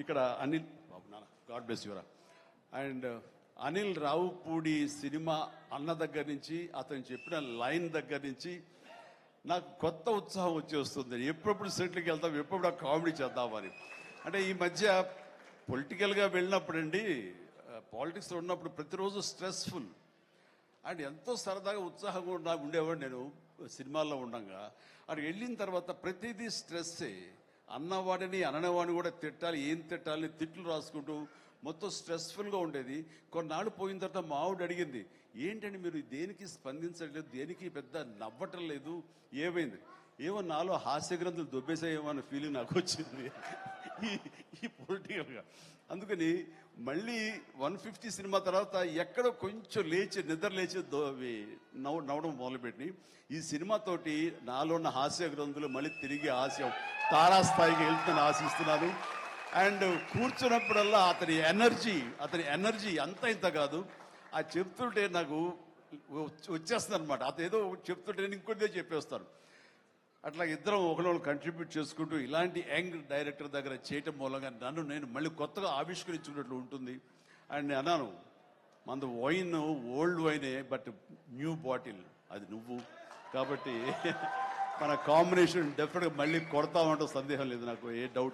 ఇక్కడ అనిల్ బాబు నాన్న God bless యువరా అండ్ అనిల్ రావుపూడి సినిమా అన్న దగ్గర నుంచి అతను చెప్పిన లైన్ దగ్గర నుంచి నాకు కొత్త ఉత్సాహం వచ్చేస్తుంది. ఎప్పుడప్పుడు సెటిల్కి వెళ్తాం, ఎప్పుడు ఆ కామెడీ చేద్దామని. అంటే ఈ మధ్య పొలిటికల్గా వెళ్ళినప్పుడండి, పాలిటిక్స్లో ఉన్నప్పుడు ప్రతిరోజు స్ట్రెస్ఫుల్ అండ్ ఎంతో సరదాగా ఉత్సాహంగా ఉండేవాడు నేను సినిమాల్లో ఉండగా. అక్కడికి వెళ్ళిన తర్వాత ప్రతిదీ స్ట్రెస్సే. అన్నవాడిని అననేవాడిని కూడా తిట్టాలి, ఏం తిట్టాలి తిట్లు రాసుకుంటూ మొత్తం స్ట్రెస్ఫుల్గా ఉండేది. కొన్నాళ్ళు పోయిన తర్వాత మా ఆవిడ అడిగింది, ఏంటండి మీరు దేనికి స్పందించట్లేదు, దేనికి పెద్ద నవ్వటం లేదు, ఏమైంది? ఏమో నాలో హాస్య గ్రంథులు దొబ్బేసాయేమో అన్న ఫీలింగ్ నాకు వచ్చింది ఈ పొలిటికల్గా. అందుకని మళ్ళీ 150 సినిమా తర్వాత ఎక్కడో కొంచెం లేచి నిద్ర లేచి నవ్వడం మొదలుపెట్టి ఈ సినిమాతోటి నాలో ఉన్న హాస్య గ్రంథులు మళ్ళీ తిరిగి హాస్యం తారాస్థాయికి వెళ్తుందని ఆశిస్తున్నాను. అండ్ కూర్చున్నప్పుడల్లా అతని ఎనర్జీ అంత ఇంత కాదు. ఆ చెప్తుంటే నాకు వచ్చేస్తుంది అనమాట. అతేదో చెప్తుంటే నేను ఇంకొద్దే చెప్పేస్తాను. అట్లా ఇద్దరం ఒకళ్ళు కంట్రిబ్యూట్ చేసుకుంటూ ఇలాంటి యంగ్ డైరెక్టర్ దగ్గర చేయటం మూలంగా నన్ను నేను మళ్ళీ కొత్తగా ఆవిష్కరించుకున్నట్లు ఉంటుంది. అండ్ నేను అన్నాను, మనది వైన్ ఓల్డ్ వైనే, బట్ న్యూ బాటిల్ అది నువ్వు కాబట్టి మన కాంబినేషన్ డెఫినెట్గా మళ్ళీ కొడతామంటే సందేహం లేదు, నాకు ఏ డౌట్